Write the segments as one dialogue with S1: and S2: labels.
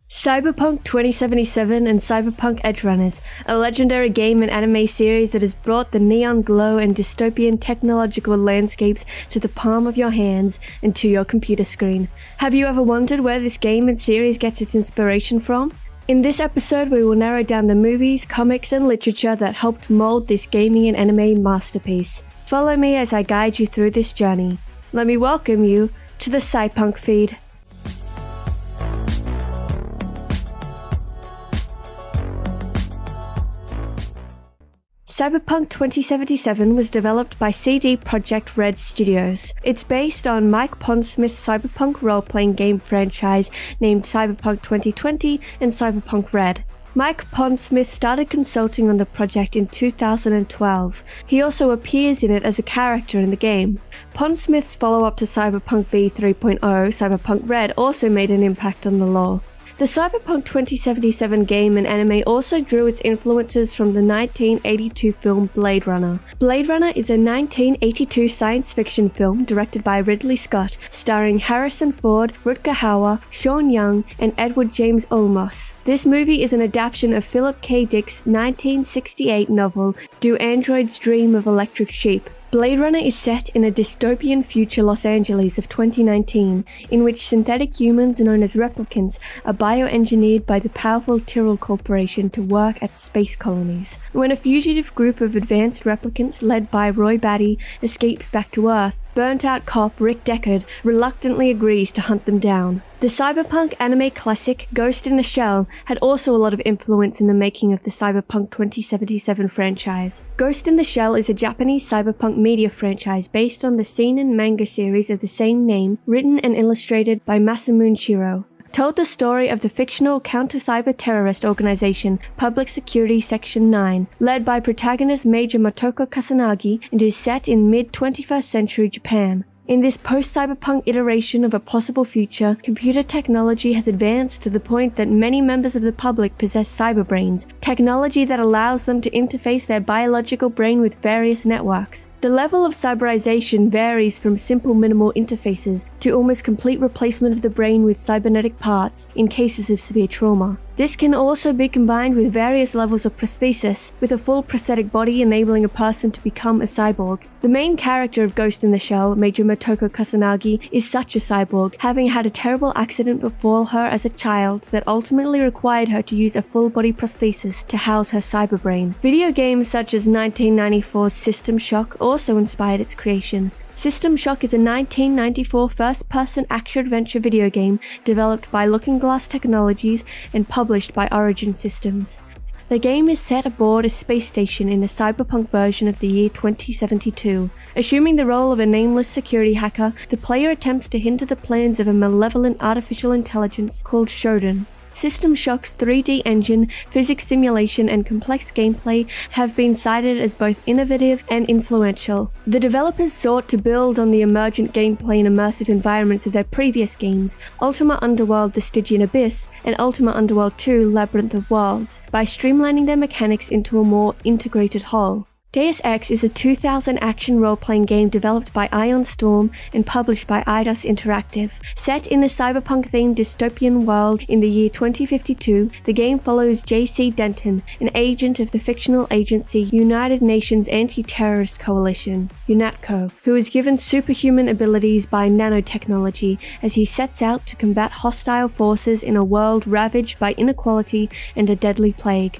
S1: Cyberpunk 2077 and Cyberpunk Edgerunners, a legendary game and anime series that has brought the neon glow and dystopian technological landscapes to the palm of your hands and to your computer screen. Have you ever wondered where this game and series gets its inspiration from? In this episode, we will narrow down the movies, comics, and literature that helped mold this gaming and anime masterpiece. Follow me as I guide you through this journey. Let me welcome you to the CYBERPUNK feed. Cyberpunk 2077 was developed by CD Projekt Red Studios. It's based on Mike Pondsmith's cyberpunk role-playing game franchise named Cyberpunk 2020 and Cyberpunk Red. Mike Pondsmith started consulting on the project in 2012. He also appears in it as a character in the game. Pondsmith's follow-up to Cyberpunk v 3.0, Cyberpunk Red, also made an impact on the lore. The Cyberpunk 2077 game and anime also drew its influences from the 1982 film Blade Runner. Blade Runner is a 1982 science fiction film directed by Ridley Scott, starring Harrison Ford, Rutger Hauer, Sean Young, and Edward James Olmos. This movie is an adaptation of Philip K. Dick's 1968 novel Do Androids Dream of Electric Sheep? Blade Runner is set in a dystopian future Los Angeles of 2019, in which synthetic humans known as replicants are bioengineered by the powerful Tyrrell Corporation to work at space colonies. When a fugitive group of advanced replicants led by Roy Batty escapes back to Earth, burnt-out cop Rick Deckard reluctantly agrees to hunt them down. The cyberpunk anime classic Ghost in the Shell had also a lot of influence in the making of the Cyberpunk 2077 franchise. Ghost in the Shell is a Japanese cyberpunk media franchise based on the seinen manga series of the same name, written and illustrated by Masamune Shirow. Told the story of the fictional counter-cyber terrorist organization Public Security Section 9, led by protagonist Major Motoko Kusanagi, and is set in mid-21st century Japan. In this post-cyberpunk iteration of a possible future, computer technology has advanced to the point that many members of the public possess cyberbrains, technology that allows them to interface their biological brain with various networks. The level of cyberization varies from simple minimal interfaces to almost complete replacement of the brain with cybernetic parts in cases of severe trauma. This can also be combined with various levels of prosthesis, with a full prosthetic body enabling a person to become a cyborg. The main character of Ghost in the Shell, Major Motoko Kusanagi, is such a cyborg, having had a terrible accident befall her as a child that ultimately required her to use a full-body prosthesis to house her cyberbrain. Video games such as 1994's System Shock also inspired its creation. System Shock is a 1994 first-person action-adventure video game developed by Looking Glass Technologies and published by Origin Systems. The game is set aboard a space station in a cyberpunk version of the year 2072. Assuming the role of a nameless security hacker, the player attempts to hinder the plans of a malevolent artificial intelligence called Shodan. System Shock's 3D engine, physics simulation, and complex gameplay have been cited as both innovative and influential. The developers sought to build on the emergent gameplay and immersive environments of their previous games, Ultima Underworld: The Stygian Abyss and Ultima Underworld 2: Labyrinth of Worlds, by streamlining their mechanics into a more integrated whole. Deus Ex is a 2000 action role-playing game developed by Ion Storm and published by Eidos Interactive. Set in a cyberpunk-themed dystopian world in the year 2052, the game follows J.C. Denton, an agent of the fictional agency United Nations Anti-Terrorist Coalition, UNATCO, who is given superhuman abilities by nanotechnology as he sets out to combat hostile forces in a world ravaged by inequality and a deadly plague.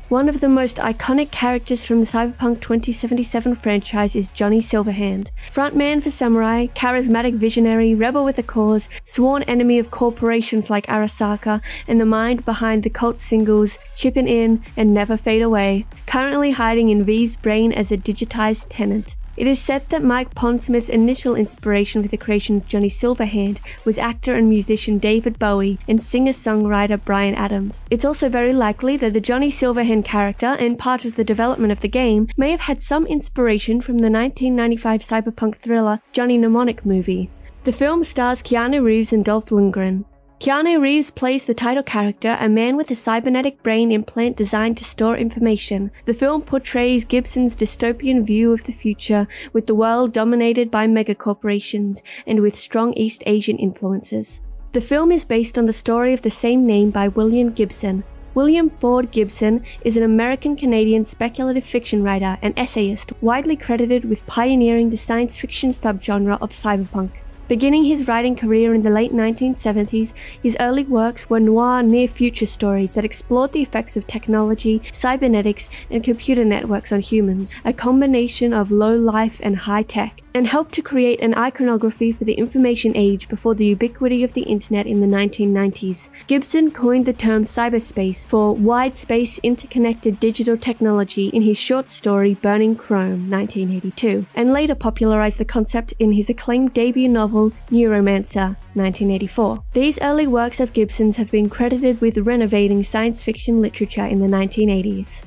S1: One of the most iconic characters from the Cyberpunk 2077 franchise is Johnny Silverhand. Frontman for Samurai, charismatic visionary, rebel with a cause, sworn enemy of corporations like Arasaka, and the mind behind the cult singles Chippin' In and Never Fade Away, currently hiding in V's brain as a digitized tenant. It is said that Mike Pondsmith's initial inspiration for the creation of Johnny Silverhand was actor and musician David Bowie and singer-songwriter Bryan Adams. It's also very likely that the Johnny Silverhand character and part of the development of the game may have had some inspiration from the 1995 cyberpunk thriller Johnny Mnemonic movie. The film stars Keanu Reeves and Dolph Lundgren. Keanu Reeves plays the title character, a man with a cybernetic brain implant designed to store information. The film portrays Gibson's dystopian view of the future, with the world dominated by megacorporations and with strong East Asian influences. The film is based on the story of the same name by William Gibson. William Ford Gibson is an American-Canadian speculative fiction writer and essayist widely credited with pioneering the science fiction subgenre of cyberpunk. Beginning his writing career in the late 1970s, his early works were noir near-future stories that explored the effects of technology, cybernetics, and computer networks on humans, a combination of low life and high tech, and helped to create an iconography for the information age before the ubiquity of the internet in the 1990s. Gibson coined the term cyberspace for wide space interconnected digital technology in his short story Burning Chrome, 1982, and later popularized the concept in his acclaimed debut novel Neuromancer, 1984. These early works of Gibson's have been credited with renovating science fiction literature in the 1980s.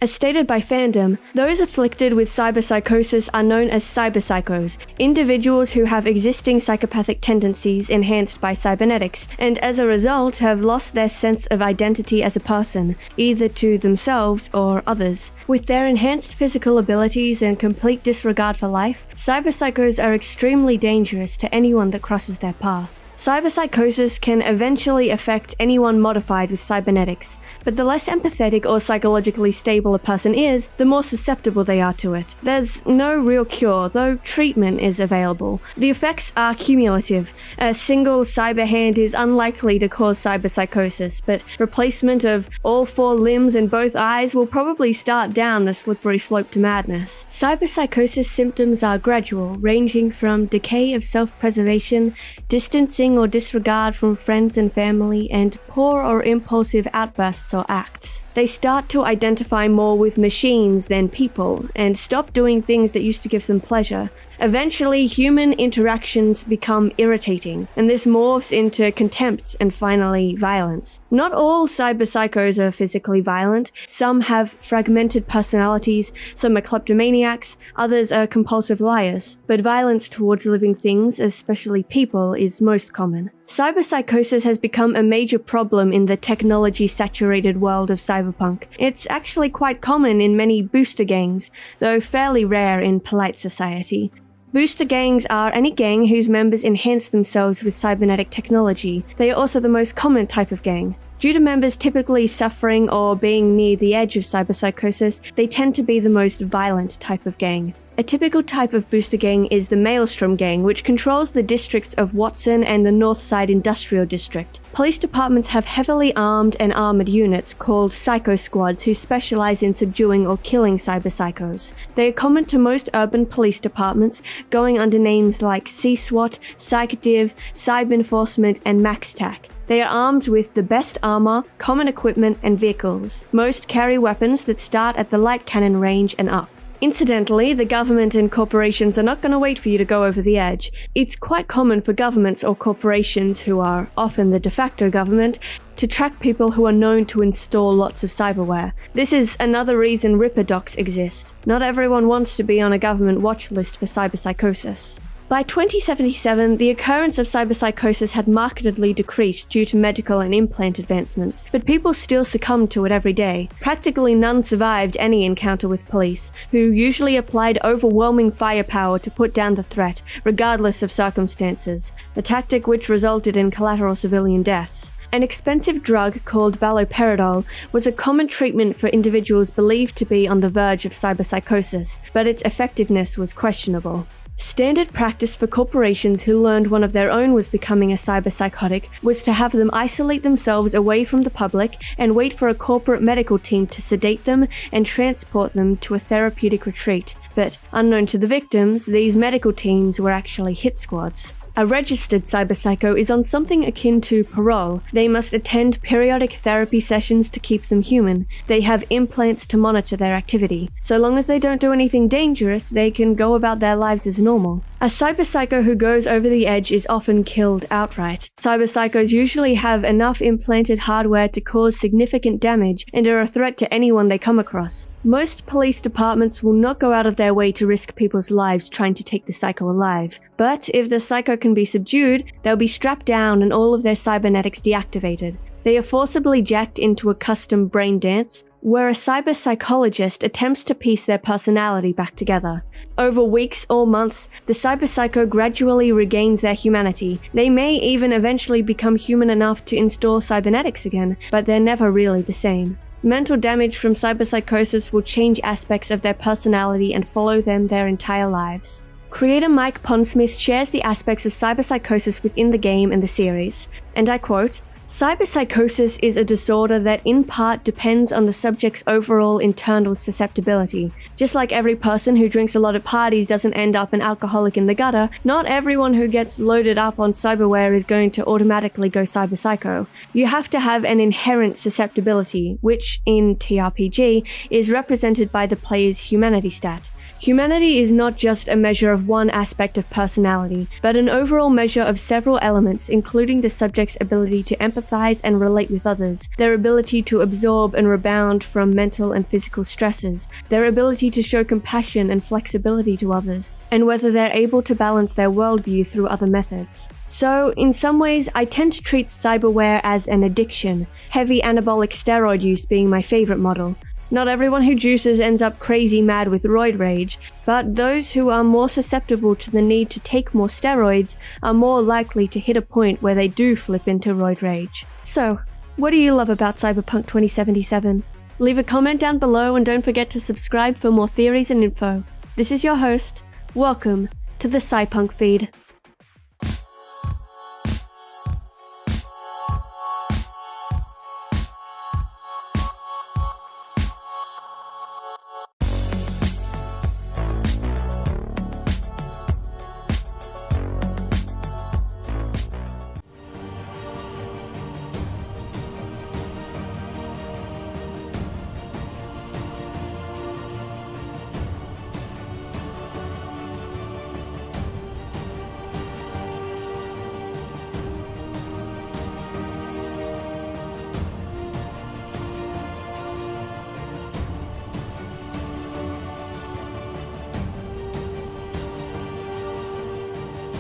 S1: As stated by fandom, those afflicted with cyberpsychosis are known as cyberpsychos, individuals who have existing psychopathic tendencies enhanced by cybernetics, and as a result have lost their sense of identity as a person, either to themselves or others. With their enhanced physical abilities and complete disregard for life, cyberpsychos are extremely dangerous to anyone that crosses their path. Cyberpsychosis can eventually affect anyone modified with cybernetics, but the less empathetic or psychologically stable a person is, the more susceptible they are to it. There's no real cure, though treatment is available. The effects are cumulative. A single cyber hand is unlikely to cause cyberpsychosis, but replacement of all 4 limbs and both eyes will probably start down the slippery slope to madness. Cyberpsychosis symptoms are gradual, ranging from decay of self-preservation, distancing or disregard from friends and family, and poor or impulsive outbursts or acts. They start to identify more with machines than people, and stop doing things that used to give them pleasure. Eventually, human interactions become irritating, and this morphs into contempt and finally violence. Not all cyberpsychos are physically violent. Some have fragmented personalities, some are kleptomaniacs, others are compulsive liars. But violence towards living things, especially people, is most common. Cyberpsychosis has become a major problem in the technology-saturated world of cyberpunk. It's actually quite common in many booster gangs, though fairly rare in polite society. Booster gangs are any gang whose members enhance themselves with cybernetic technology. They are also the most common type of gang. Due to members typically suffering or being near the edge of cyberpsychosis, they tend to be the most violent type of gang. A typical type of booster gang is the Maelstrom gang, which controls the districts of Watson and the Northside Industrial District. Police departments have heavily armed and armored units called Psycho Squads who specialize in subduing or killing cyberpsychos. They are common to most urban police departments, going under names like C-SWAT, PsychDiv, Cyber Enforcement, and MaxTac. They are armed with the best armor, common equipment, and vehicles. Most carry weapons that start at the light cannon range and up. Incidentally, the government and corporations are not going to wait for you to go over the edge. It's quite common for governments or corporations, who are often the de facto government, to track people who are known to install lots of cyberware. This is another reason Ripper docs exist. Not everyone wants to be on a government watch list for cyberpsychosis. By 2077, the occurrence of cyberpsychosis had markedly decreased due to medical and implant advancements, but people still succumbed to it every day. Practically none survived any encounter with police, who usually applied overwhelming firepower to put down the threat, regardless of circumstances, a tactic which resulted in collateral civilian deaths. An expensive drug called baloperidol was a common treatment for individuals believed to be on the verge of cyberpsychosis, but its effectiveness was questionable. Standard practice for corporations who learned one of their own was becoming a cyberpsychotic was to have them isolate themselves away from the public and wait for a corporate medical team to sedate them and transport them to a therapeutic retreat. But, unknown to the victims, these medical teams were actually hit squads. A registered cyberpsycho is on something akin to parole. They must attend periodic therapy sessions to keep them human. They have implants to monitor their activity. So long as they don't do anything dangerous, they can go about their lives as normal. A cyberpsycho who goes over the edge is often killed outright. Cyberpsychos usually have enough implanted hardware to cause significant damage and are a threat to anyone they come across. Most police departments will not go out of their way to risk people's lives trying to take the psycho alive. But if the psycho can be subdued, they'll be strapped down and all of their cybernetics deactivated. They are forcibly jacked into a custom brain dance, where a cyberpsychologist attempts to piece their personality back together. Over weeks or months, the cyberpsycho gradually regains their humanity. They may even eventually become human enough to install cybernetics again, but they're never really the same. Mental damage from cyberpsychosis will change aspects of their personality and follow them their entire lives. Creator Mike Pondsmith shares the aspects of cyberpsychosis within the game and the series, and I quote, "Cyberpsychosis is a disorder that in part depends on the subject's overall internal susceptibility. Just like every person who drinks a lot at parties doesn't end up an alcoholic in the gutter, not everyone who gets loaded up on cyberware is going to automatically go cyberpsycho. You have to have an inherent susceptibility, which, in TRPG, is represented by the player's humanity stat. Humanity is not just a measure of one aspect of personality, but an overall measure of several elements, including the subject's ability to empathize and relate with others, their ability to absorb and rebound from mental and physical stresses, their ability to show compassion and flexibility to others, and whether they're able to balance their worldview through other methods. So, in some ways, I tend to treat cyberware as an addiction, heavy anabolic steroid use being my favorite model. Not everyone who juices ends up crazy mad with roid rage, but those who are more susceptible to the need to take more steroids are more likely to hit a point where they do flip into roid rage. So, what do you love about Cyberpunk 2077? Leave a comment down below and don't forget to subscribe for more theories and info. This is your host. Welcome to the CYBERPUNK feed.